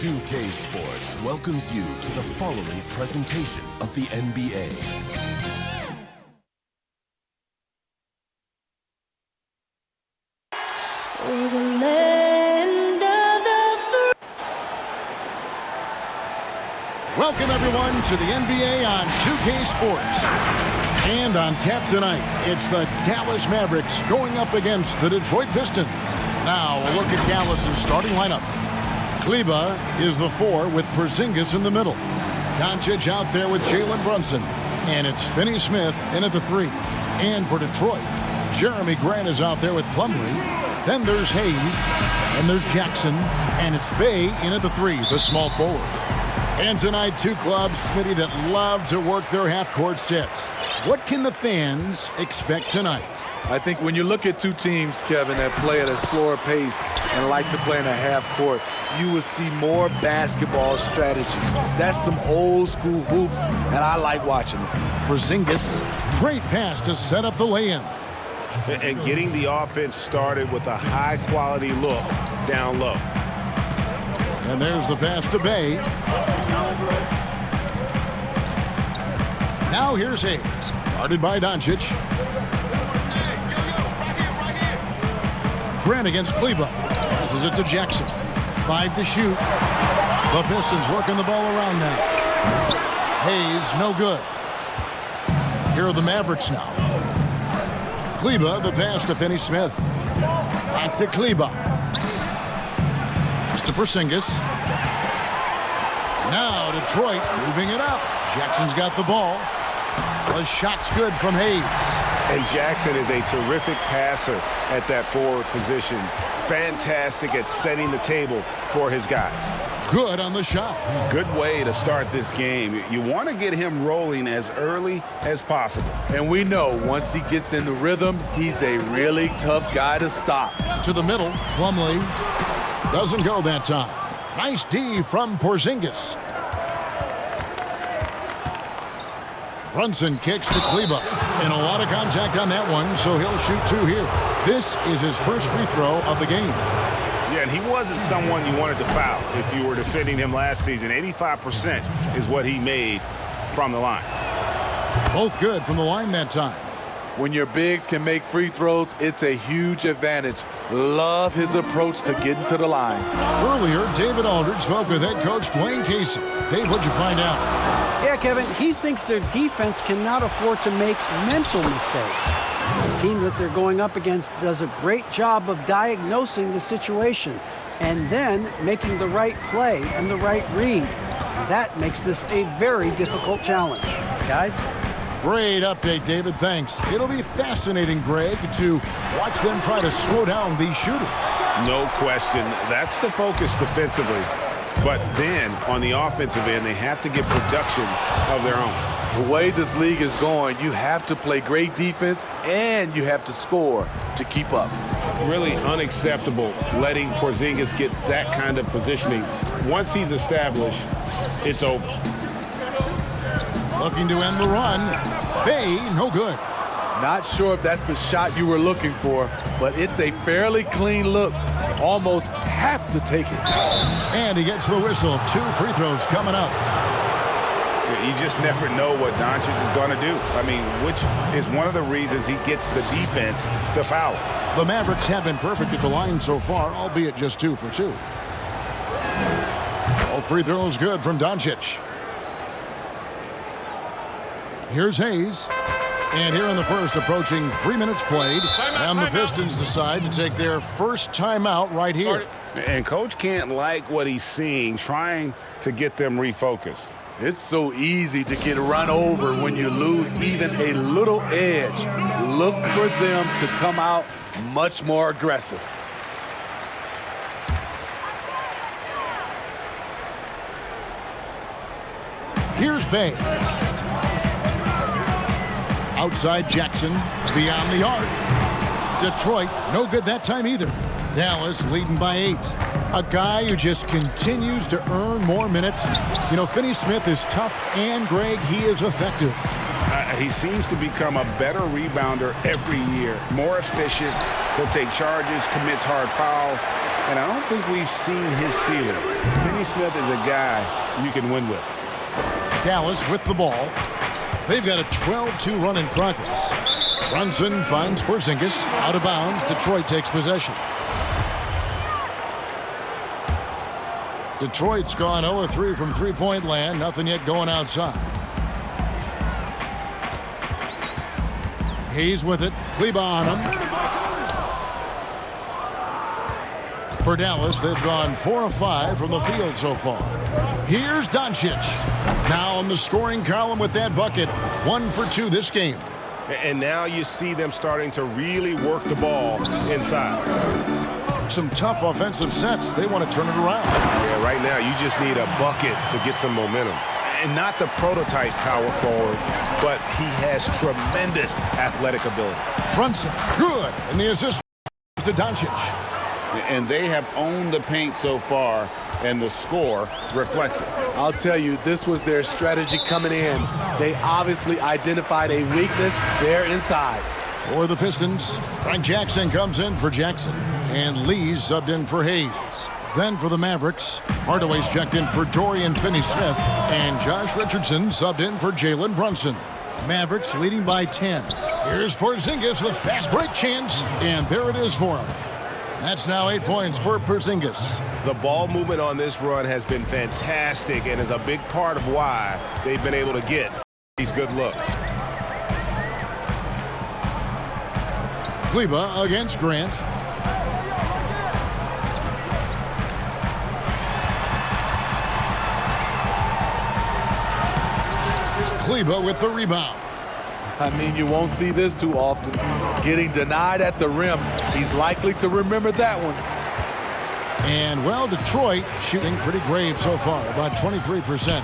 NBA2K Sports welcomes you to the following presentation of the NBA. We're the land of the Welcome, everyone, to the NBA on 2K Sports. And on tap tonight, it's the Dallas Mavericks going up against the Detroit Pistons. Now, a look at Dallas' starting lineup. Kleba is the 4 with Porzingis in the middle. Doncic out there with Jalen Brunson. And it's Finney-Smith in at the 3. And for Detroit, Jeremy Grant is out there with Plumlee. Then there's Hayes. And there's Jackson. And it's Bay in at the 3, the small forward. And tonight, two clubs, Smitty, that love to work their half-court sets. What can the fans expect tonight? I think when you look at two teams, Kevin, that play at a slower pace and like to play in a half court, you will see more basketball strategies. That's some old school hoops, and I like watching it. Porzingis, great pass to set up the lay-in. And getting the offense started with a high-quality look down low. And there's the pass to Bay. Now here's Hayes, guarded by Doncic. Grant against Kleba. Passes it to Jackson. 5 to shoot. The Pistons working the ball around now. Hayes, no good. Here are the Mavericks now. Kleba, the pass to Finney-Smith. Back to Kleba. Pass to Porzingis. Now Detroit moving it up. Jackson's got the ball. The shot's good from Hayes. And Jackson is a terrific passer at that forward position. Fantastic at setting the table for his guys. Good on the shot. Good way to start this game. You want to get him rolling as early as possible. And we know once he gets in the rhythm, he's a really tough guy to stop. To the middle, Plumlee doesn't go that time. Nice D from Porzingis. Brunson kicks to Kleba. And a lot of contact on that one, so he'll shoot 2 here. This is his first free throw of the game. Yeah, and he wasn't someone you wanted to foul if you were defending him last season. 85% is what he made from the line. Both good from the line that time. When your bigs can make free throws, it's a huge advantage. Love his approach to getting to the line. Earlier, David Aldridge spoke with head coach Dwayne Casey. Dave, what'd you find out? Yeah, Kevin, he thinks their defense cannot afford to make mental mistakes. The team that they're going up against does a great job of diagnosing the situation and then making the right play and the right read. And that makes this a very difficult challenge. Guys? Great update, David. Thanks. It'll be fascinating, Greg, to watch them try to slow down these shooters. No question. That's the focus defensively. But then, on the offensive end, they have to get production of their own. The way this league is going, you have to play great defense and you have to score to keep up. Really unacceptable letting Porzingis get that kind of positioning. Once he's established, it's over. Looking to end the run. Bay, no good. Not sure if that's the shot you were looking for, but it's a fairly clean look. Almost have to take it. And he gets the whistle. 2 free throws coming up. You just never know what Doncic is going to do. I mean, which is one of the reasons he gets the defense to foul. The Mavericks have been perfect at the line so far, albeit just 2 for 2. All free throws good from Doncic. Here's Hayes. And here in the first, approaching 3 minutes played. And the Pistons decide to take their first timeout right here. And Coach can't like what he's seeing, trying to get them refocused. It's so easy to get run over when you lose even a little edge. Look for them to come out much more aggressive. Here's Bay. Outside Jackson, beyond the arc. Detroit, no good that time either. Dallas leading by 8. A guy who just continues to earn more minutes. You know, Finney-Smith is tough, and Greg, he is effective. He seems to become a better rebounder every year, more efficient. He'll take charges, commits hard fouls, and I don't think we've seen his ceiling. Finney Smith is a guy you can win with. Dallas with the ball. They've got a 12-2 run in progress. Brunson finds Porzingis out of bounds. Detroit takes possession. Detroit's gone 0-3 from three-point land. Nothing yet going outside. He's with it. Kleba on him. For Dallas, they've gone 4 of 5 from the field so far. Here's Doncic. Now on the scoring column with that bucket. 1 for 2 this game. And now you see them starting to really work the ball inside. Some tough offensive sets. They want to turn it around. Yeah, right now you just need a bucket to get some momentum. And not the prototype power forward, but he has tremendous athletic ability. Brunson, good. And the assist to Doncic. And they have owned the paint so far, and the score reflects it. I'll tell you, this was their strategy coming in. They obviously identified a weakness there inside. For the Pistons, Frank Jackson comes in for Jackson. And Lee's subbed in for Hayes. Then for the Mavericks, Hardaway's checked in for Dorian Finney-Smith. And Josh Richardson subbed in for Jalen Brunson. Mavericks leading by 10. Here's Porzingis with a fast break chance. And there it is for him. That's now 8 points for Porzingis. The ball movement on this run has been fantastic and is a big part of why they've been able to get these good looks. Kleba against Grant. Kleba with the rebound. I mean, you won't see this too often. Getting denied at the rim. He's likely to remember that one. And, well, Detroit shooting pretty brave so far, about 23%.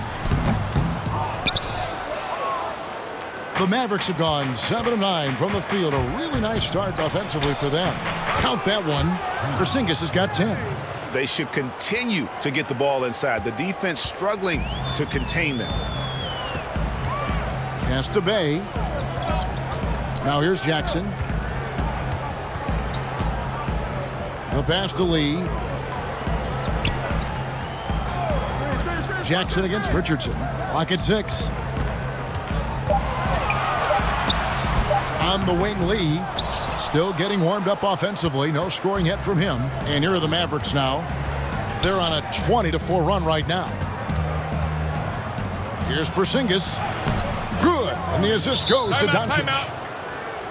The Mavericks have gone 7 of 9 from the field. A really nice start offensively for them. Count that one. Porzingis has got 10. They should continue to get the ball inside. The defense struggling to contain them. Pass to Bay. Now here's Jackson. The pass to Lee. Jackson against Richardson. Clock at 6. On the wing, Lee. Still getting warmed up offensively. No scoring yet from him. And here are the Mavericks now. They're on a 20-4 run right now. Here's Porzingis. Good. And the assist goes to Doncic.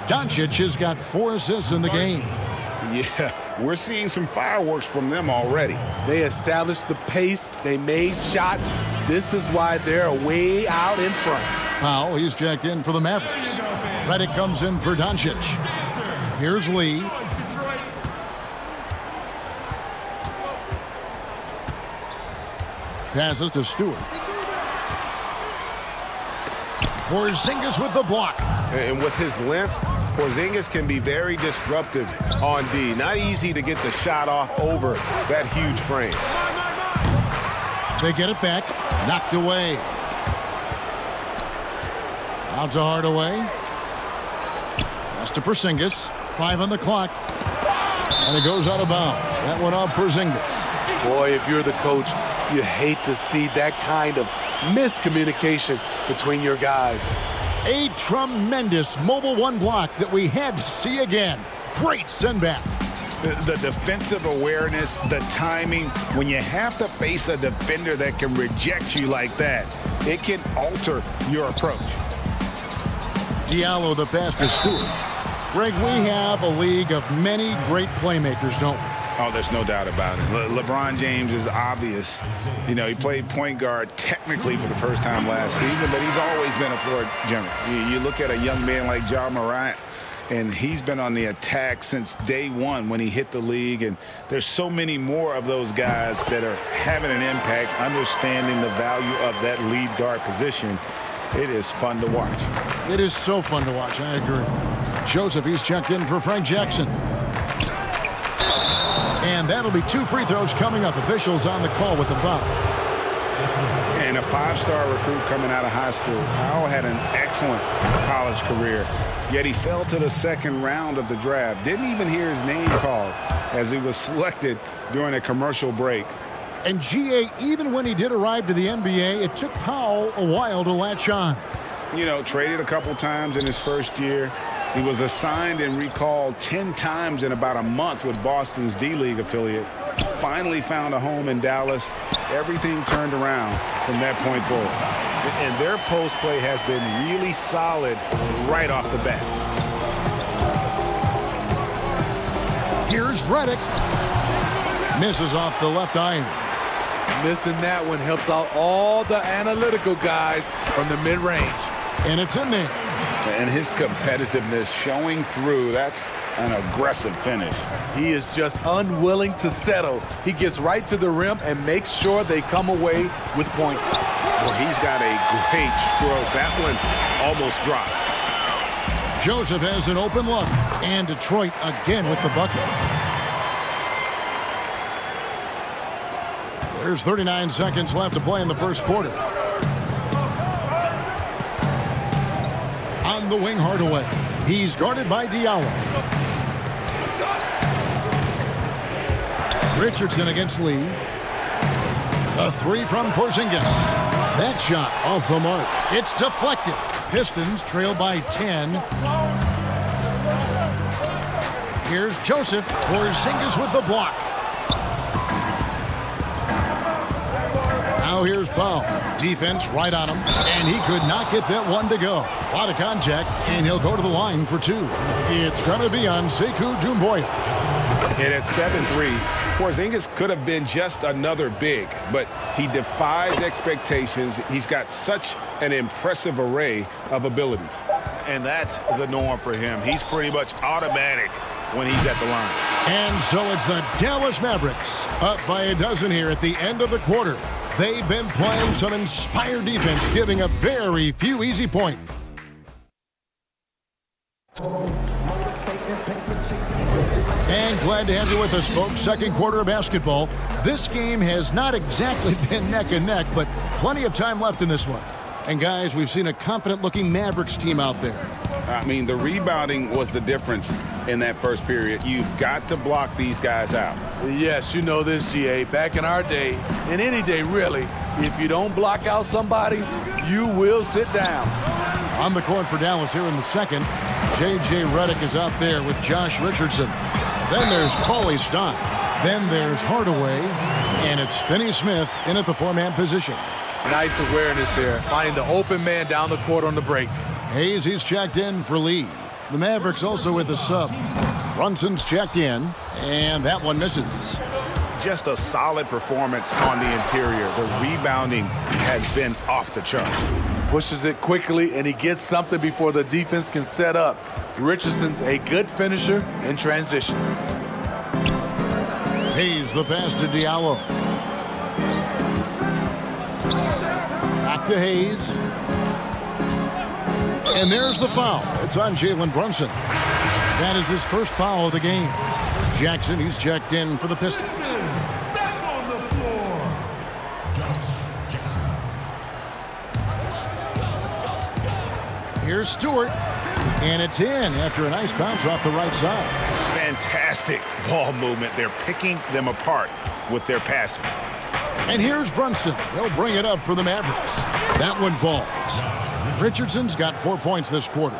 Doncic has got 4 assists in the game. Yeah, we're seeing some fireworks from them already. They established the pace. They made shots. This is why they're way out in front. Powell, he's checked in for the Mavericks. Redick comes in for Doncic. Here's Lee. Passes to Stewart. Porzingis with the block. And with his length, Porzingis can be very disruptive on D. Not easy to get the shot off over that huge frame. They get it back. Knocked away. Out to Hardaway. Pass to Porzingis. 5 on the clock. And it goes out of bounds. That went off Porzingis. Boy, if you're the coach, you hate to see that kind of miscommunication between your guys. A tremendous mobile 1 block that we had to see again. Great send back. The defensive awareness, the timing, when you have to face a defender that can reject you like that, it can alter your approach. Diallo the pass to Stewart. Greg, we have a league of many great playmakers, don't we? Oh, there's no doubt about it. LeBron James is obvious. You know, he played point guard technically for the first time last season, but he's always been a floor general. You look at a young man like Ja Morant, and he's been on the attack since day one when he hit the league. And there's so many more of those guys that are having an impact, understanding the value of that lead guard position. It is fun to watch. It is so fun to watch. I agree. Joseph, he's checked in for Frank Jackson. And that'll be 2 free throws coming up. Officials on the call with the foul. And a five-star recruit coming out of high school. Powell had an excellent college career, yet he fell to the second round of the draft. Didn't even hear his name called as he was selected during a commercial break. And GA, even when he did arrive to the NBA, it took Powell a while to latch on. You know, traded a couple times in his first year. He was assigned and recalled 10 times in about a month with Boston's D-League affiliate. Finally found a home in Dallas. Everything turned around from that point forward. And their post play has been really solid right off the bat. Here's Redick. Misses off the left iron. Missing that one helps out all the analytical guys from the mid-range. And it's in there. And his competitiveness showing through. That's an aggressive finish. He is just unwilling to settle. He gets right to the rim and makes sure they come away with points. Well, he's got a great stroke. That one almost dropped. Joseph has an open look. And Detroit again with the bucket. There's 39 seconds left to play in the first quarter. On the wing, Hardaway. He's guarded by Diallo. Richardson against Lee. A three from Porzingis. That shot off the mark. It's deflected. Pistons trail by 10. Here's Joseph. Porzingis with the block. Now here's Powell. Defense right on him. And he could not get that one to go. A lot of contact, and he'll go to the line for two. It's going to be on Sekou Doumbouya. And at 7-3, Porzingis could have been just another big, but he defies expectations. He's got such an impressive array of abilities. And that's the norm for him. He's pretty much automatic when he's at the line. And so it's the Dallas Mavericks up by a dozen here at the end of the quarter. They've been playing some inspired defense, giving up very few easy points. And glad to have you with us, folks. Second quarter of basketball. This game has not exactly been neck and neck, but plenty of time left in this one. And guys, we've seen a confident-looking Mavericks team out there. I mean, the rebounding was the difference in that first period. You've got to block these guys out. Yes, you know this, GA. Back in our day, in any day really, if you don't block out somebody, you will sit down. On the court for Dallas here in the second, J.J. Redick is out there with Josh Richardson. Then there's Paulie Stein. Then there's Hardaway. And it's Finney Smith in at the four-man position. Nice awareness there, finding the open man down the court on the break. Hayes, he's checked in for Lee. The Mavericks also with a sub. Brunson's checked in, and that one misses. Just a solid performance on the interior. The rebounding has been off the chart. Pushes it quickly, and he gets something before the defense can set up. Richardson's a good finisher in transition. Hayes, the pass to Diallo. Back to Hayes. And there's the foul. It's on Jalen Brunson. That is his first foul of the game. Jackson, he's checked in for the Pistons. Back on the floor, Jackson. Here's Stewart. And it's in after a nice bounce off the right side. Fantastic ball movement. They're picking them apart with their passing. And here's Brunson. He'll bring it up for the Mavericks. That one falls. Richardson's got 4 points this quarter.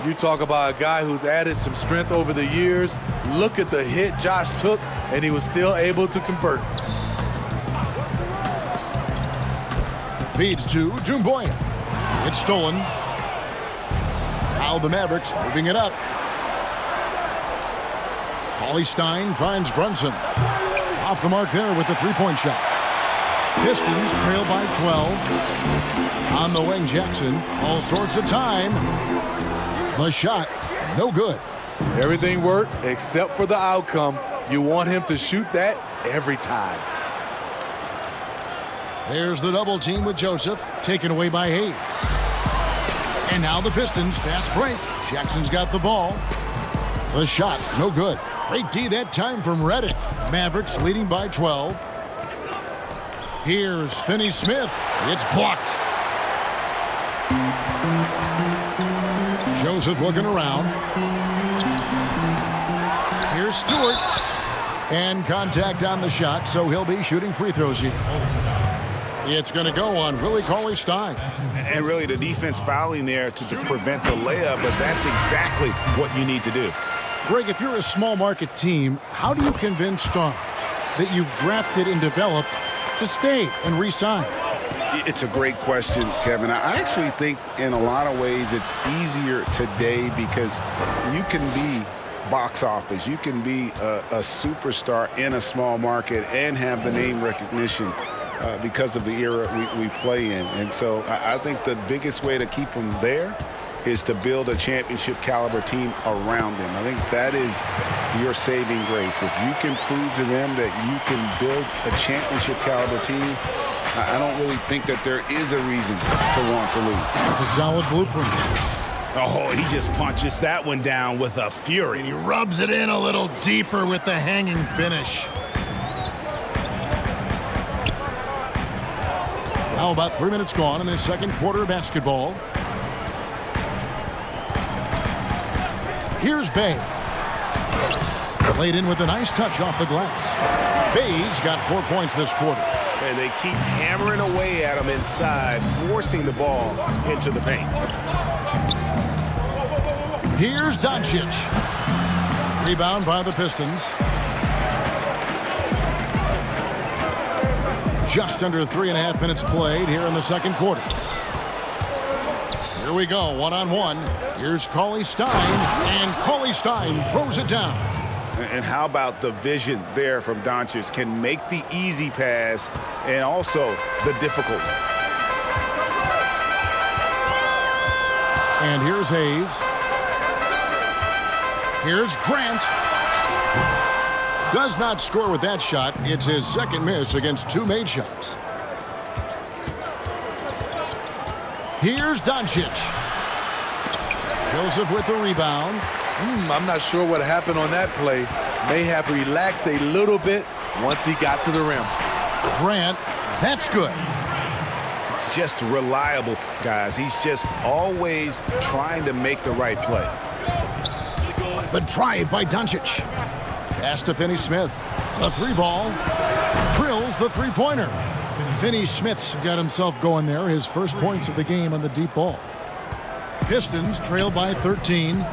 You talk about a guy who's added some strength over the years. Look at the hit Josh took, and he was still able to convert. Feeds to Doumbouya. It's stolen. Now the Mavericks moving it up. Paulie Stein finds Brunson. Off the mark there with the three-point shot. Pistons trail by 12. On the wing, Jackson. All sorts of time. The shot, no good. Everything worked except for the outcome. You want him to shoot that every time. There's the double team with Joseph, taken away by Hayes. And now the Pistons, fast break. Jackson's got the ball. The shot, no good. Great D that time from Redick. Mavericks leading by 12. Here's Finney Smith. It's blocked. Joseph looking around. Here's Stewart. And contact on the shot, so he'll be shooting free throws here. It's going to go on Willie Cauley-Stein. And really the defense fouling there to prevent the layup, but that's exactly what you need to do. Greg, if you're a small market team, how do you convince stars that you've drafted and developed to stay and re-sign? It's a great question, Kevin. I actually think in a lot of ways it's easier today because you can be box office. You can be a superstar in a small market and have the name recognition because of the era we play in. And so I think the biggest way to keep them there is to build a championship caliber team around them. I think that is your saving grace. If you can prove to them that you can build a championship caliber team, I don't really think that there is a reason to want to lose. That's a solid blueprint. Oh, he just punches that one down with a fury. And he rubs it in a little deeper with the hanging finish. Now about 3 minutes gone in the second quarter of basketball. Here's Bay. Played in with a nice touch off the glass. Bay's got 4 points this quarter. And they keep hammering away at him inside, forcing the ball into the paint. Here's Doncic. Rebound by the Pistons. Just under 3.5 minutes played here in the second quarter. Here we go, one-on-one. Here's Cauley-Stein, and Cauley-Stein throws it down. And how about the vision there from Doncic? Can make the easy pass and also the difficult. And here's Hayes. Here's Grant. Does not score with that shot. It's his second miss against 2 made shots. Here's Doncic. Joseph with the rebound. I'm not sure what happened on that play. May have relaxed a little bit once he got to the rim. Grant, that's good. Just reliable, guys. He's just always trying to make the right play. The drive by Doncic. Pass to Finney Smith. The 3-ball. Drills the 3-pointer. Finney Smith's got himself going there. His first points of the game on the deep ball. Pistons trail by 13.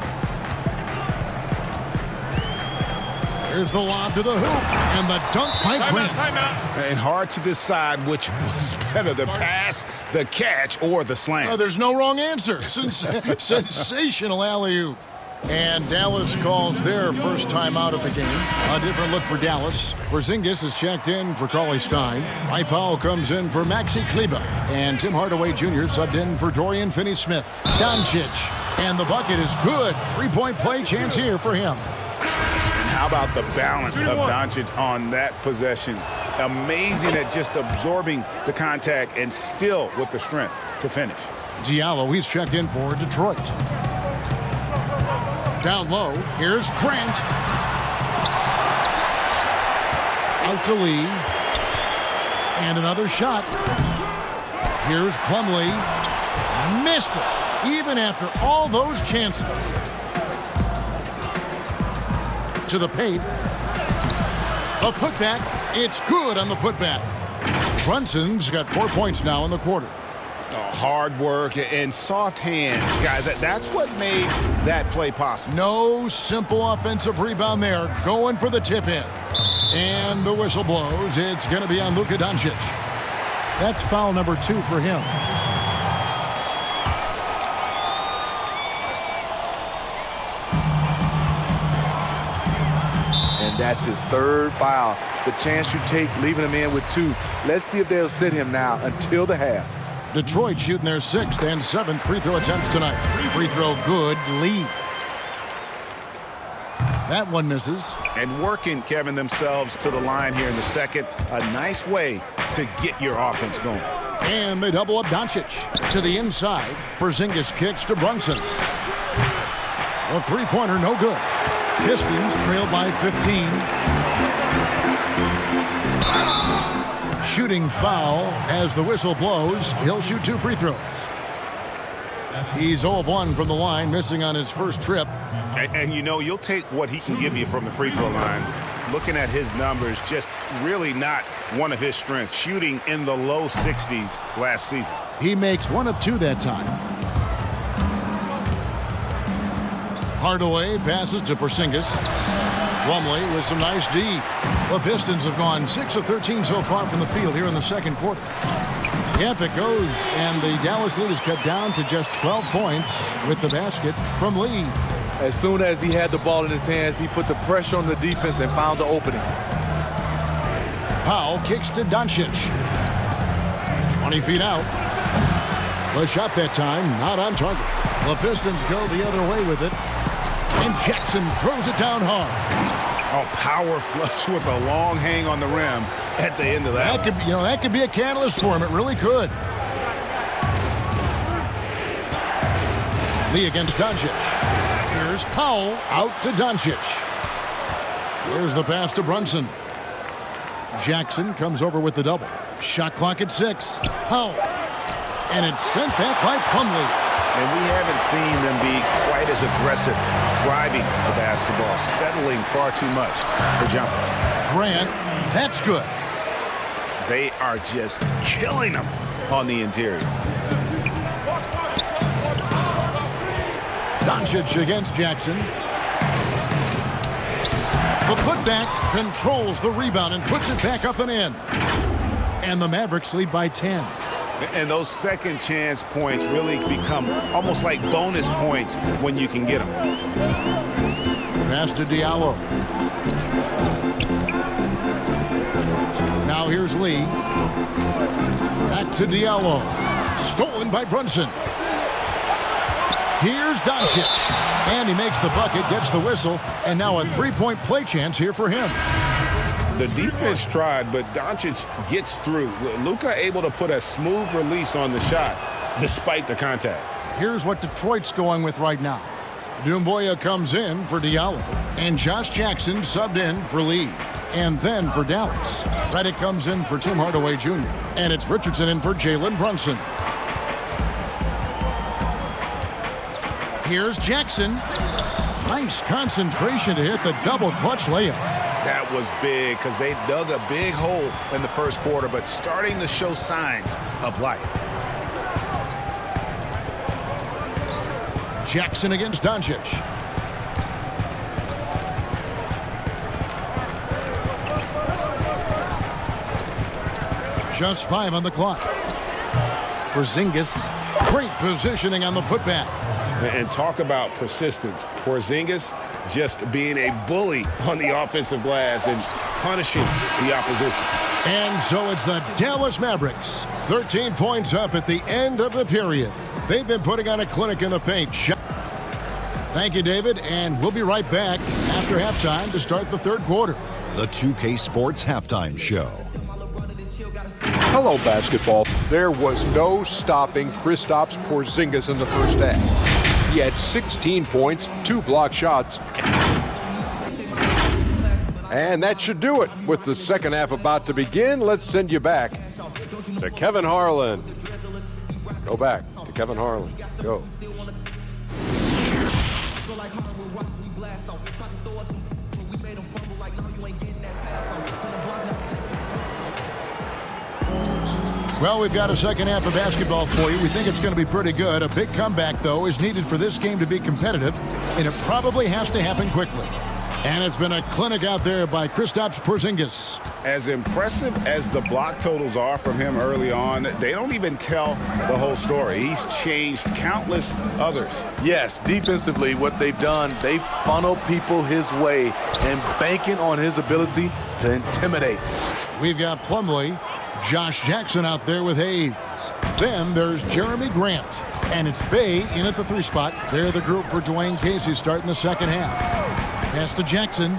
Here's the lob to the hoop. And the dunk by Grant. And hard to decide which was better, the pass, the catch, or the slam. There's no wrong answer. Sensational alley-oop. And Dallas calls their first time out of the game. A different look for Dallas. Porzingis is checked in for Cauley-Stein. Mike Powell comes in for Maxi Kleber. And Tim Hardaway Jr. subbed in for Dorian Finney-Smith. Doncic. And the bucket is good. 3-point play chance here for him. And how about the balance of Doncic on that possession? Amazing at just absorbing the contact and still with the strength to finish. Diallo, he's checked in for Detroit. Down low, here's Grant. Out to Lee. And another shot. Here's Plumlee. Missed it, even after all those chances. To the paint. A putback. It's good on the putback. Brunson's got 4 points now in the quarter. Hard work and soft hands, guys. That's what made that play possible. No simple offensive rebound there. Going for the tip-in. And the whistle blows. It's going to be on Luka Doncic. That's foul number 2 for him. And that's his 3rd foul. The chance you take leaving him in with 2. Let's see if they'll sit him now until the half. Detroit shooting their 6th and 7th free throw attempts tonight. Free throw good, lead. That one misses. And working, Kevin, themselves to the line here in the second. A nice way to get your offense going. And they double up Doncic. To the inside, Porzingis kicks to Brunson. A 3-pointer, no good. Pistons trail by 15. shooting foul. As the whistle blows, he'll shoot 2 free throws. He's 0 of 1 from the line, missing on his first trip. And you know, you'll take what he can give you from the free throw line. Looking at his numbers, just really not one of his strengths. Shooting in the low 60s last season. He makes 1 of 2 that time. Hardaway passes to Porzingis. Plumlee with some nice D. The Pistons have gone 6 of 13 so far from the field here in the second quarter. Yep, it goes, and the Dallas lead is cut down to just 12 points with the basket from Lee. As soon as he had the ball in his hands, he put the pressure on the defense and found the opening. Powell kicks to Doncic. 20 feet out. The shot that time, not on target. The Pistons go the other way with it. And Jackson throws it down hard. Oh, power flush with a long hang on the rim at the end of that. That could be a catalyst for him. It really could. Lee against Doncic. Here's Powell out to Doncic. Here's the pass to Brunson. Jackson comes over with the double. Shot clock at 6. Powell. And it's sent back by Plumlee. And we haven't seen them be quite as aggressive driving the basketball, settling far too much for jumpers. Grant, that's good. They are just killing them on the interior. Doncic against Jackson. The putback controls the rebound and puts it back up and in. And the Mavericks lead by 10. And those second chance points really become almost like bonus points when you can get them. Pass to Diallo. Now here's Lee. Back to Diallo. Stolen by Brunson. Here's Doncic. And he makes the bucket, gets the whistle, and now a three-point play chance here for him. The defense tried, but Doncic gets through. Luka able to put a smooth release on the shot despite the contact. Here's what Detroit's going with right now. Doumbouya comes in for Diallo, and Josh Jackson subbed in for Lee. And then for Dallas, Redick comes in for Tim Hardaway Jr. And it's Richardson in for Jalen Brunson. Here's Jackson. Nice concentration to hit the double clutch layup. That was big because they dug a big hole in the first quarter, but starting to show signs of life. Jackson against Doncic. Just 5 on the clock. Porzingis, great positioning on the putback. And talk about persistence. Porzingis just being a bully on the offensive glass and punishing the opposition. And so it's the Dallas Mavericks. 13 points up at the end of the period. They've been putting on a clinic in the paint. Thank you, David, and we'll be right back after halftime to start the third quarter. The 2K Sports Halftime Show. Hello, basketball. There was no stopping Kristaps Porzingis in the first half. He had 16 points, 2 block shots. And that should do it. With the second half about to begin, let's send you back to Kevin Harlan. Go back to Kevin Harlan. Go. Well, we've got a second half of basketball for you. We think it's going to be pretty good. A big comeback, though, is needed for this game to be competitive, and it probably has to happen quickly. And it's been a clinic out there by Kristaps Porzingis. As impressive as the block totals are from him early on, they don't even tell the whole story. He's changed countless others. Yes, defensively, what they've done, they funnel people his way and banking on his ability to intimidate. We've got Plumlee, Josh Jackson out there with Hayes. Then there's Jeremy Grant. And it's Bay in at the 3 spot. They're the group for Dwayne Casey starting the second half. Pass to Jackson.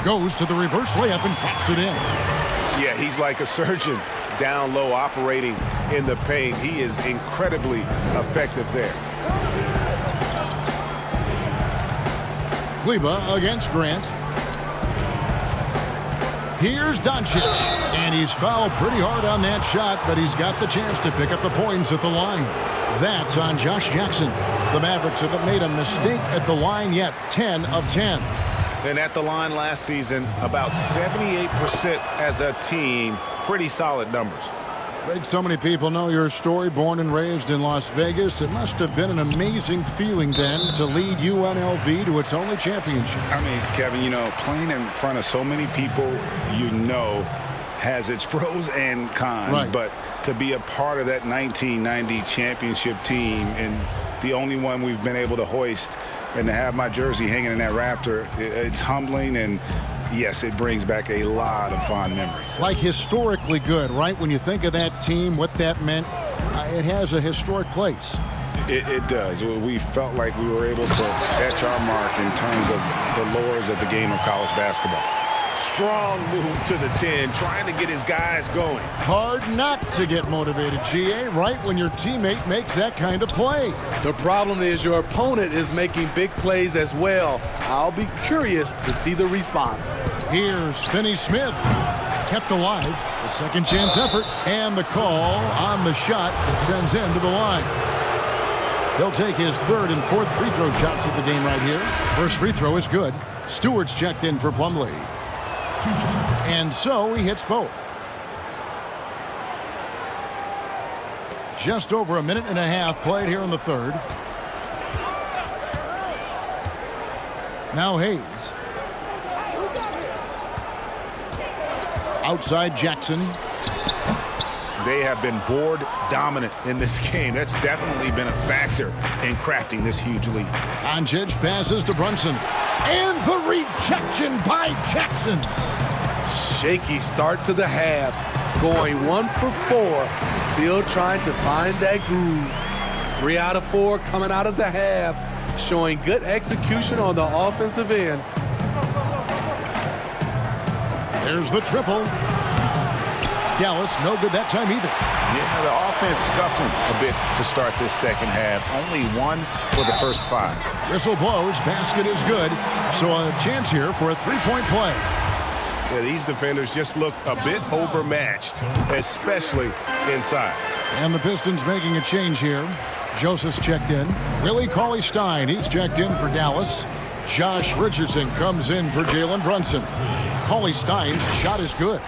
Goes to the reverse layup and pops it in. Yeah, he's like a surgeon down low operating in the paint. He is incredibly effective there. Kleber against Grant. Here's Doncic, and he's fouled pretty hard on that shot, but he's got the chance to pick up the points at the line. That's on Josh Jackson. The Mavericks haven't made a mistake at the line yet, 10 of 10. And at the line last season, about 78% as a team. Pretty solid numbers. Greg, so many people know your story. Born and raised in Las Vegas. It must have been an amazing feeling then to lead UNLV to its only championship. I mean, Kevin, you know, playing in front of so many people, you know, has its pros and cons. Right. But to be a part of that 1990 championship team and the only one we've been able to hoist and to have my jersey hanging in that rafter, it's humbling, and yes, it brings back a lot of fond memories. Like historically good, right? When you think of that team, what that meant, it has a historic place. It does. We felt like we were able to etch our mark in terms of the lures of the game of college basketball. Strong move to the 10, trying to get his guys going. Hard not to get motivated, GA, right when your teammate makes that kind of play. The problem is your opponent is making big plays as well. I'll be curious to see the response. Here's Finney Smith, kept alive, the second chance effort, and the call on the shot that sends him to the line. He'll take his third and fourth free throw shots of the game right here. First free throw is good. Stewart's checked in for Plumlee. And so he hits both. Just over a minute and a half played here in the third. Now Hayes. Outside Jackson. They have been board dominant in this game. That's definitely been a factor in crafting this huge lead. Doncic passes to Brunson. And the rejection by Jackson. Shaky start to the half. Going 1 for 4. Still trying to find that groove. 3 out of 4 coming out of the half. Showing good execution on the offensive end. There's the triple. Dallas, no good that time either. Yeah, the offense scuffling a bit to start this second half. Only 1 for the first 5. Whistle blows, basket is good. So a chance here for a three-point play. Yeah, these defenders just look a bit overmatched, especially inside. And the Pistons making a change here. Joseph's checked in. Willie Cauley-Stein, he's checked in for Dallas. Josh Richardson comes in for Jalen Brunson. Cauley-Stein's shot is good.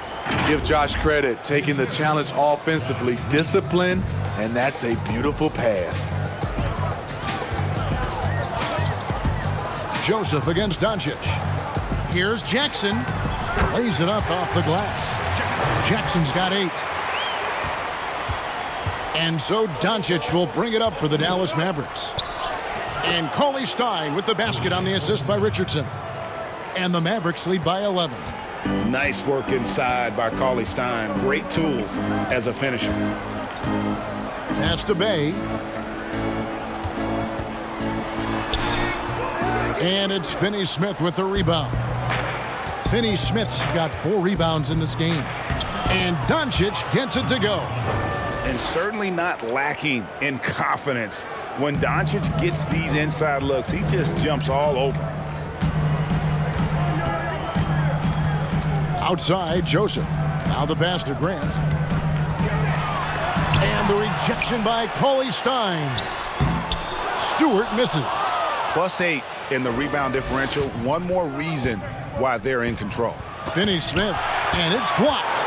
Give Josh credit, taking the challenge offensively, discipline, and that's a beautiful pass. Joseph against Doncic. Here's Jackson. Lays it up off the glass. Jackson's got 8. And so Doncic will bring it up for the Dallas Mavericks. And Cauley-Stein with the basket on the assist by Richardson. And the Mavericks lead by 11. Nice work inside by Cauley-Stein. Great tools as a finisher. Pass to Bay. And it's Finney Smith with the rebound. Finney Smith's got 4 rebounds in this game. And Doncic gets it to go. And certainly not lacking in confidence. When Doncic gets these inside looks, he just jumps all over. Outside, Joseph. Now the pass to Grant. And the rejection by Cauley-Stein. Stewart misses. +8 in the rebound differential. One more reason why they're in control. Finney Smith, and it's blocked.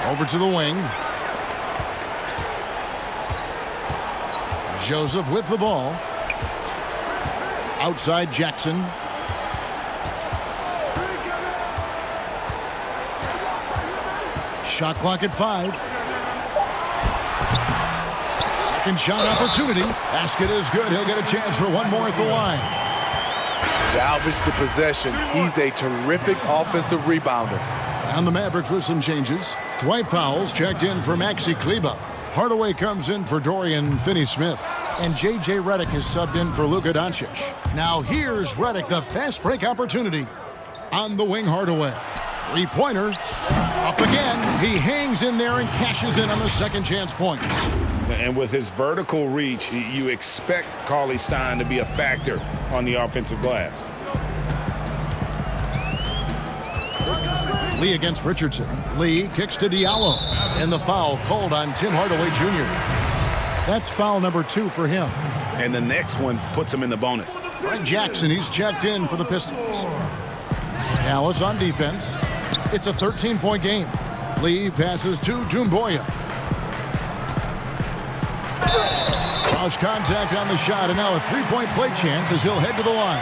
Over to the wing. Joseph with the ball. Outside Jackson. Shot clock at 5. Second shot opportunity. Basket is good. He'll get a chance for one more at the line. Salvage the possession. He's a terrific offensive rebounder. And the Mavericks with some changes. Dwight Powell's checked in for Maxi Kleber. Hardaway comes in for Dorian Finney-Smith. And J.J. Redick is subbed in for Luka Doncic. Now here's Redick, the fast break opportunity. On the wing, Hardaway. Three-pointer. Up again. He hangs in there and cashes in on the second chance points. And with his vertical reach, you expect Cauley Stein to be a factor on the offensive glass. Lee against Richardson. Lee kicks to Diallo. And the foul called on Tim Hardaway Jr. That's foul number 2 for him. And the next one puts him in the bonus. Greg Jackson, he's checked in for the Pistons. Dallas on defense. It's a 13-point game. Lee passes to Doumbouya. Cross contact on the shot, and now a three-point play chance as he'll head to the line.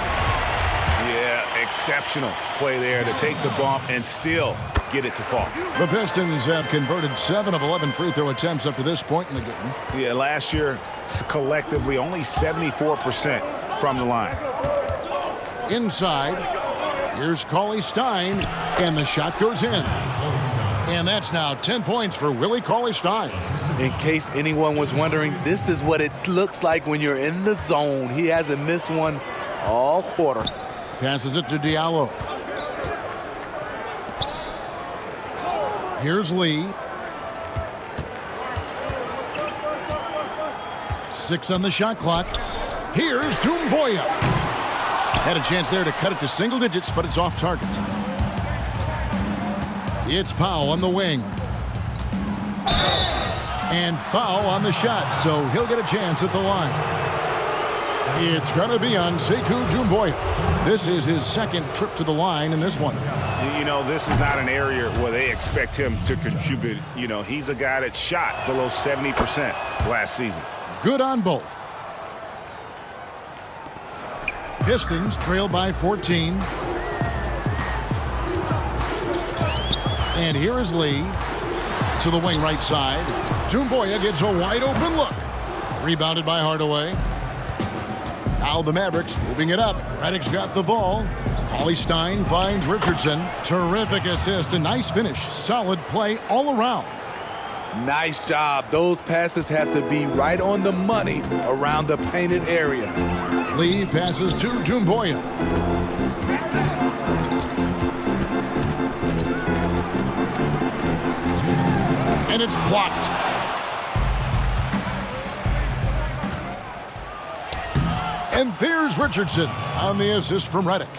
Yeah, exceptional play there to take the bump and still get it to fall. The Pistons have converted 7 of 11 free throw attempts up to this point in the game. Yeah, last year, collectively, only 74% from the line. Inside, here's Cauley Stein, and the shot goes in. And that's now 10 points for Willie Cauley Stein. In case anyone was wondering, this is what it looks like when you're in the zone. He hasn't missed one all quarter. Passes it to Diallo. Here's Lee. 6 on the shot clock. Here's Doumbouya. Had a chance there to cut it to single digits, but it's off target. It's Powell on the wing. And foul on the shot, so he'll get a chance at the line. It's going to be on Sekou Doumbouya. This is his second trip to the line in this one. You know, this is not an area where they expect him to contribute. You know, he's a guy that shot below 70% last season. Good on both. Pistons trail by 14. And here is Lee to the wing right side. Doumbouya gets a wide open look. Rebounded by Hardaway. Now the Mavericks moving it up. Redick's got the ball. Cauley Stein finds Richardson. Terrific assist. A nice finish. Solid play all around. Nice job. Those passes have to be right on the money around the painted area. Lee passes to Doumbouya. And it's blocked. And there's Richardson on the assist from Redick.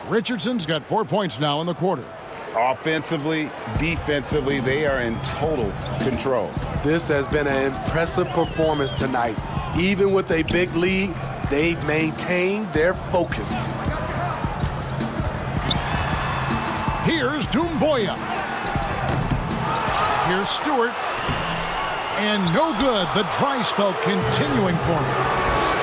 Richardson's got 4 points now in the quarter. Offensively, defensively, they are in total control. This has been an impressive performance tonight. Even with a big lead, they've maintained their focus. Here's Doumbouya. Here's Stewart. And no good. The dry spell continuing for him.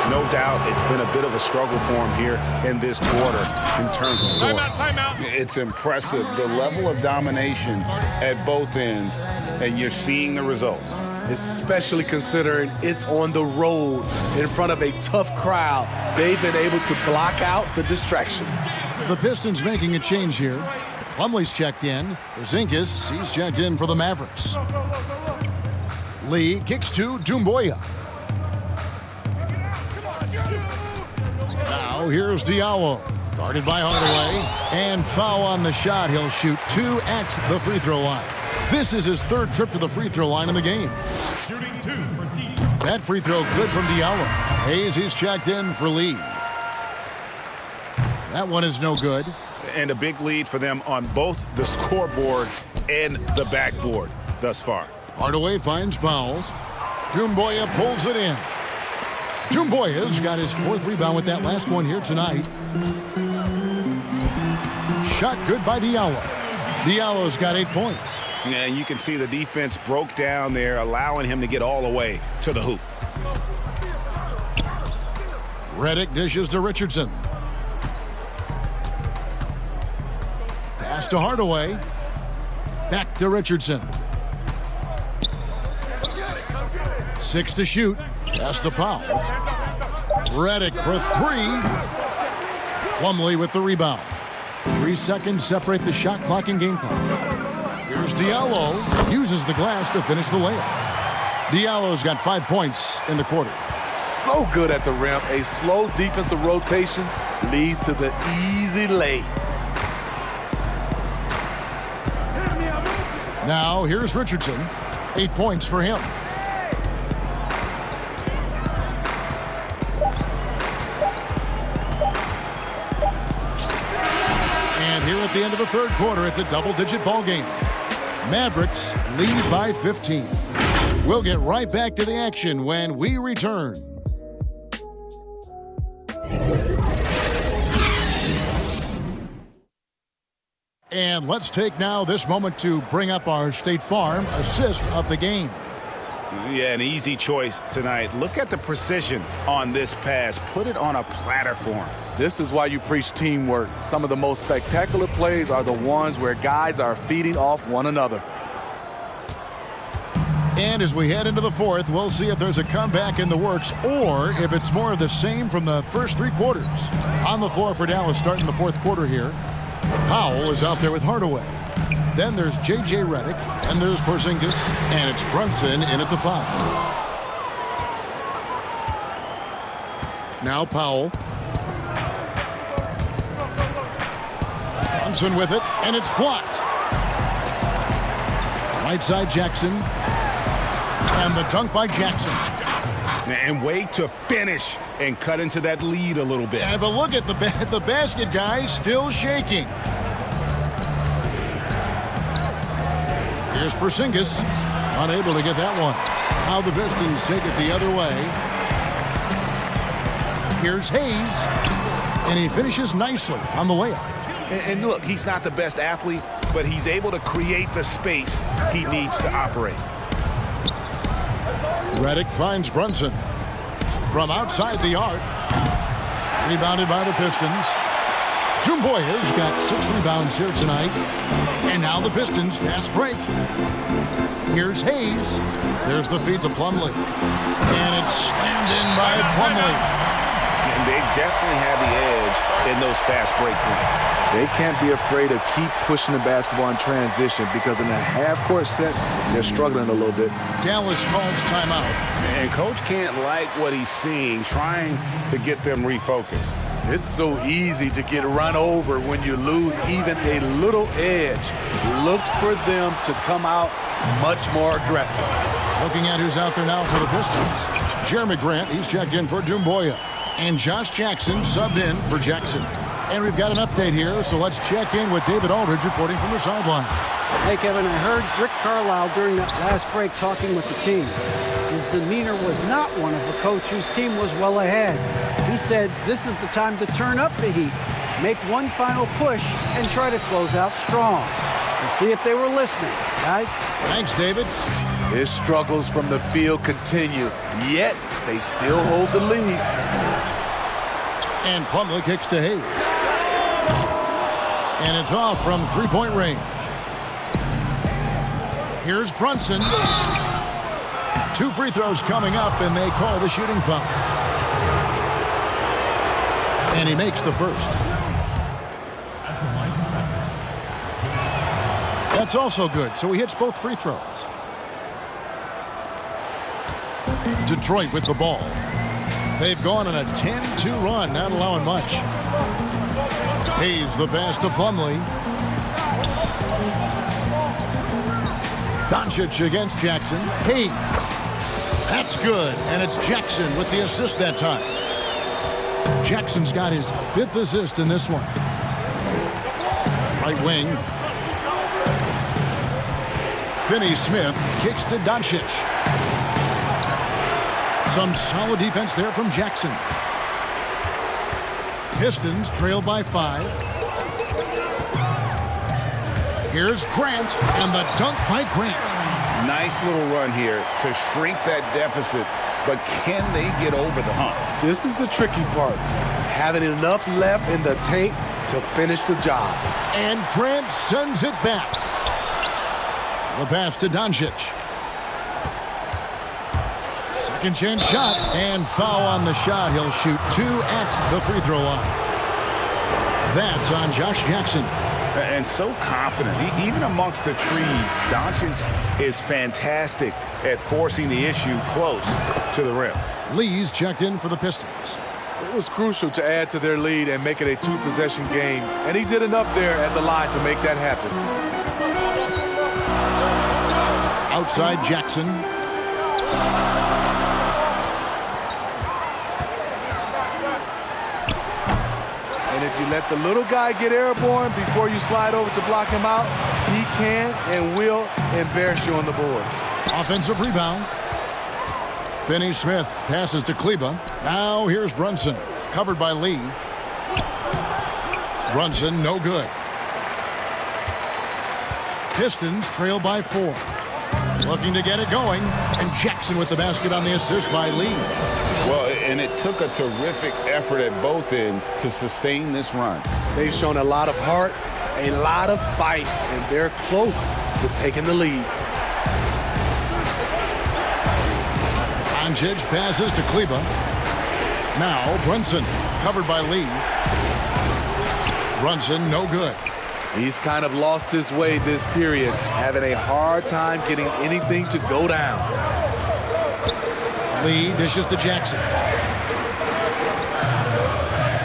No doubt it's been a bit of a struggle for him here in this quarter in terms of scoring. Timeout. It's impressive, the level of domination at both ends, and you're seeing the results. Especially considering it's on the road in front of a tough crowd. They've been able to block out the distractions. The Pistons making a change here. Plumlee's checked in. Porzingis, he's checked in for the Mavericks. Lee kicks to Doumbouya. Now here's Diallo. Guarded by Hardaway. And foul on the shot. He'll shoot 2 at the free throw line. This is his 3rd trip to the free throw line in the game. Shooting 2 for D. That free throw good from Diallo. Hayes, he's checked in for Lee. That one is no good. And a big lead for them on both the scoreboard and the backboard thus far. Hardaway finds Powell. Doumbouya pulls it in. Doumbouya's got his 4th rebound with that last one here tonight. Shot good by Diallo. Diallo's got 8 points. Yeah, you can see the defense broke down there, allowing him to get all the way to the hoop. Redick dishes to Richardson. Pass to Hardaway. Back to Richardson. 6 to shoot. Pass to Powell. Redick for 3. Plumlee with the rebound. 3 seconds separate the shot clock and game clock. Here's Diallo. Uses the glass to finish the layup. Diallo's got 5 points in the quarter. So good at the rim. A slow defensive rotation leads to the easy lay. Now here's Richardson. 8 points for him. at the end of the third quarter. It's a double-digit ball game. Mavericks lead by 15. We'll get right back to the action when we return. And let's take now this moment to bring up our State Farm assist of the game. Yeah, an easy choice tonight. Look at the precision on this pass. Put it on a platter for him. This is why you preach teamwork. Some of the most spectacular plays are the ones where guys are feeding off one another. And as we head into the fourth, we'll see if there's a comeback in the works or if it's more of the same from the first three quarters. On the floor for Dallas starting the fourth quarter here. Powell is out there with Hardaway. Then there's J.J. Redick, and there's Porzingis, and it's Brunson in at the 5. Now Powell. Brunson with it, and it's blocked. Right side Jackson. And the dunk by Jackson. And way to finish and cut into that lead a little bit. Yeah, but look at the basket guy still shaking. Here's Porzingis, unable to get that one. Now the Pistons take it the other way. Here's Hayes, and he finishes nicely on the layup. And look, he's not the best athlete, but he's able to create the space he needs to operate. Redick finds Brunson from outside the arc. Rebounded by the Pistons. Dumboya's got 6 rebounds here tonight. And now the Pistons fast break. Here's Hayes. There's the feed to Plumlee. And it's slammed in by Plumlee. And they definitely have the edge in those fast break points. They can't be afraid to keep pushing the basketball in transition because in a half-court set, they're struggling a little bit. Dallas calls timeout. And coach can't like what he's seeing, trying to get them refocused. It's so easy to get run over when you lose even a little edge. Look for them to come out much more aggressive. Looking at who's out there now for the Pistons. Jeremy Grant, he's checked in for Dumboya. And Josh Jackson subbed in for Jackson. And we've got an update here, so let's check in with David Aldridge reporting from the sideline. Hey, Kevin, I heard Rick Carlisle during that last break talking with the team. His demeanor was not one of a coach whose team was well ahead. He said this is the time to turn up the heat, make one final push, and try to close out strong. Let's see if they were listening, guys. Thanks, David. His struggles from the field continue, yet they still hold the lead. And Plumlee kicks to Hayes. And it's off from three-point range. Here's Brunson. 2 free throws coming up, and they call the shooting foul. And he makes the first. That's also good, so he hits both free throws. Detroit with the ball. They've gone on a 10-2 run, not allowing much. Hayes the pass to Plumlee. Doncic against Jackson. Hayes. That's good, and it's Jackson with the assist that time. Jackson's got his 5th assist in this one. Right wing. Finney-Smith kicks to Doncic. Some solid defense there from Jackson. Pistons trail by 5. Here's Grant, and the dunk by Grant. Nice little run here to shrink that deficit, but can they get over the hump? This is the tricky part. Having enough left in the tank to finish the job. And Grant sends it back. The pass to Doncic. Second chance shot, and foul on the shot. He'll shoot 2 at the free throw line. That's on Josh Jackson. And so confident. Even amongst the trees, Doncic is fantastic at forcing the issue close to the rim. Lee's checked in for the Pistons. It was crucial to add to their lead and make it a 2-possession game, and he did enough there at the line to make that happen. Outside Jackson. And if you let the little guy get airborne before you slide over to block him out, he can and will embarrass you on the boards. Offensive rebound. Finney-Smith passes to Kleba. Now here's Brunson. Covered by Lee. Brunson, no good. Pistons trail by 4. Looking to get it going. And Jackson with the basket on the assist by Lee. Well, and it took a terrific effort at both ends to sustain this run. They've shown a lot of heart, a lot of fight, and they're close to taking the lead. Doncic passes to Kleba. Now Brunson, covered by Lee. Brunson, no good. He's kind of lost his way this period, having a hard time getting anything to go down. Lee dishes to Jackson.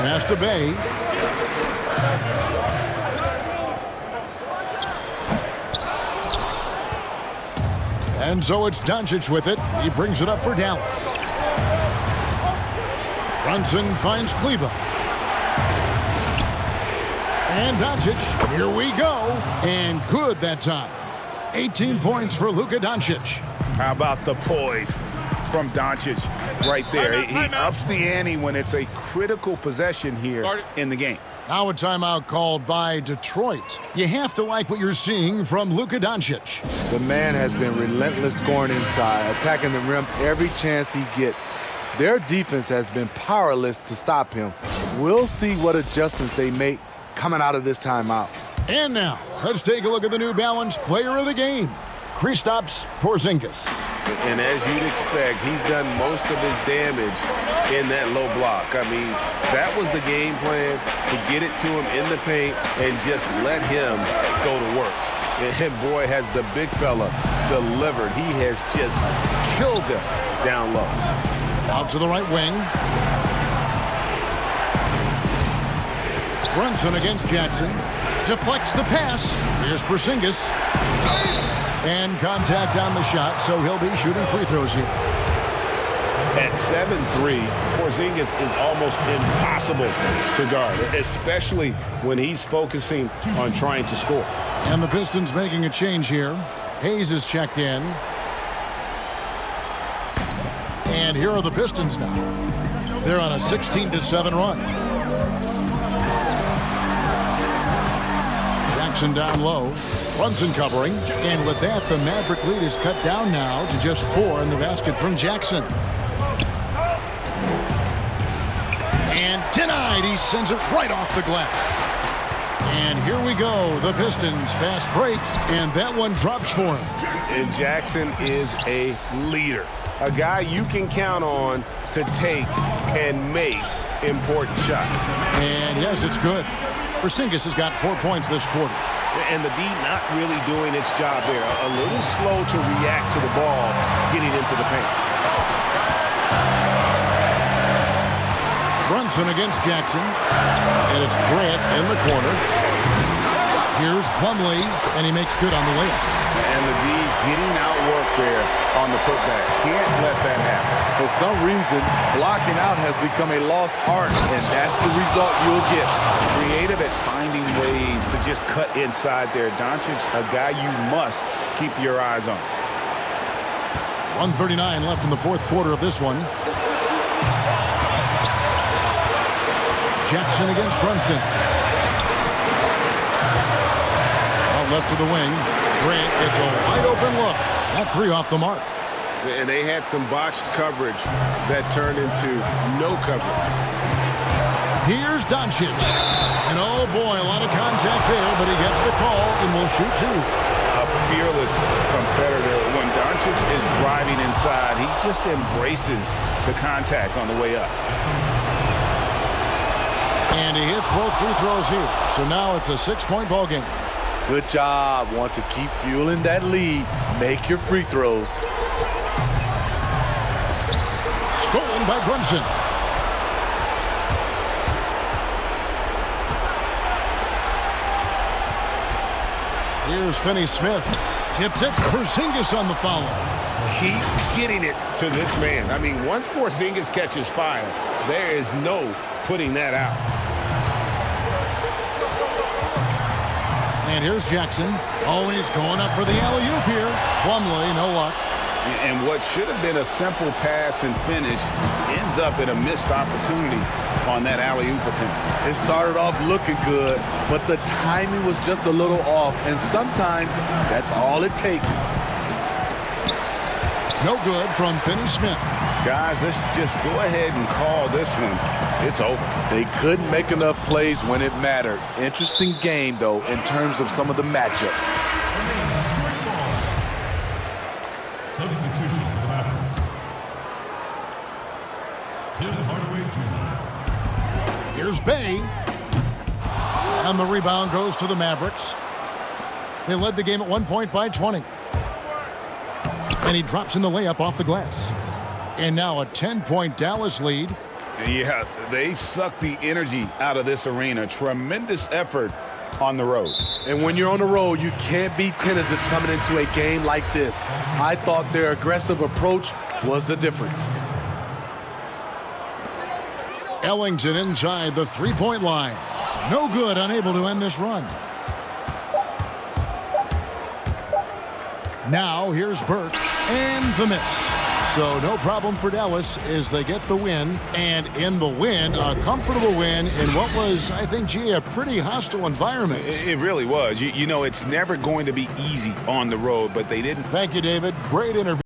Pass to Bay. And so it's Doncic with it. He brings it up for Dallas. Brunson finds Kleba. And Doncic, here we go. And good that time. 18 points for Luka Doncic. How about the poise from Doncic right there? He ups the ante when it's a critical possession here in the game. Now a timeout called by Detroit. You have to like what you're seeing from Luka Doncic. The man has been relentless scoring inside, attacking the rim every chance he gets. Their defense has been powerless to stop him. We'll see what adjustments they make coming out of this timeout. And now, let's take a look at the New Balance player of the game, Kristaps Porzingis. And as you'd expect, he's done most of his damage in that low block. I mean, that was the game plan, to get it to him in the paint and just let him go to work. And boy, has the big fella delivered. He has just killed them down low. Out to the right wing. Brunson against Jackson. Deflects the pass. Here's Porzingis. And contact on the shot, so he'll be shooting free throws here. At 7'3", Porzingis is almost impossible to guard, especially when he's focusing on trying to score. And the Pistons making a change here. Hayes is checked in. And here are the Pistons now. They're on a 16-7 run. Jackson down low. Brunson covering. And with that, the Maverick lead is cut down now to just 4 in the basket from Jackson. And denied. He sends it right off the glass. And here we go. The Pistons fast break. And that one drops for him. And Jackson is a leader. A guy you can count on to take and make important shots. And yes, it's good. Porzingis has got 4 points this quarter. And the D not really doing its job there. A little slow to react to the ball getting into the paint. Brunson against Jackson. And it's Grant in the corner. Here's Plumlee, and he makes good on the layup. And the D getting outwork there on the putback. Can't let that happen. For some reason, blocking out has become a lost art, and that's the result you'll get. Creative at finding ways to just cut inside there. Doncic, a guy you must keep your eyes on. 1:39 left in the fourth quarter of this one. Jackson against Brunson. Out left to the wing. Grant gets a wide open look. That 3 off the mark. And they had some botched coverage that turned into no coverage. Here's Doncic. And oh boy, a lot of contact there, but he gets the call and will shoot 2. A fearless competitor. When Doncic is driving inside, he just embraces the contact on the way up. And he hits both free throws here. So now it's a 6-point ball game. Good job. Want to keep fueling that lead. Make your free throws. Stolen by Brunson. Here's Finney-Smith. Tips it. Porzingis on the follow. Keep getting it to this man. I mean, once Porzingis catches fire, there is no putting that out. And here's Jackson. Oh, he's going up for the alley-oop here. Plumlee, no luck. And what should have been a simple pass and finish ends up in a missed opportunity on that alley-oop attempt. It started off looking good, but the timing was just a little off, and sometimes that's all it takes. No good from Finney-Smith. Guys, let's just go ahead and call this one. It's over. They couldn't make enough plays when it mattered. Interesting game, though, in terms of some of the matchups. Substitution for the Mavericks. Tim Hardaway Jr. Here's Bay. And the rebound goes to the Mavericks. They led the game at 1 point by 20. And he drops in the layup off the glass. And now a 10-point Dallas lead. Yeah, they sucked the energy out of this arena. Tremendous effort on the road. And when you're on the road, you can't be tentative coming into a game like this. I thought their aggressive approach was the difference. Ellington inside the three-point line. No good, unable to end this run. Now here's Burke and the miss. So no problem for Dallas as they get the win. And in the win, a comfortable win in what was, I think, gee, a pretty hostile environment. It really was. You know, it's never going to be easy on the road, but they didn't. Thank you, David. Great interview.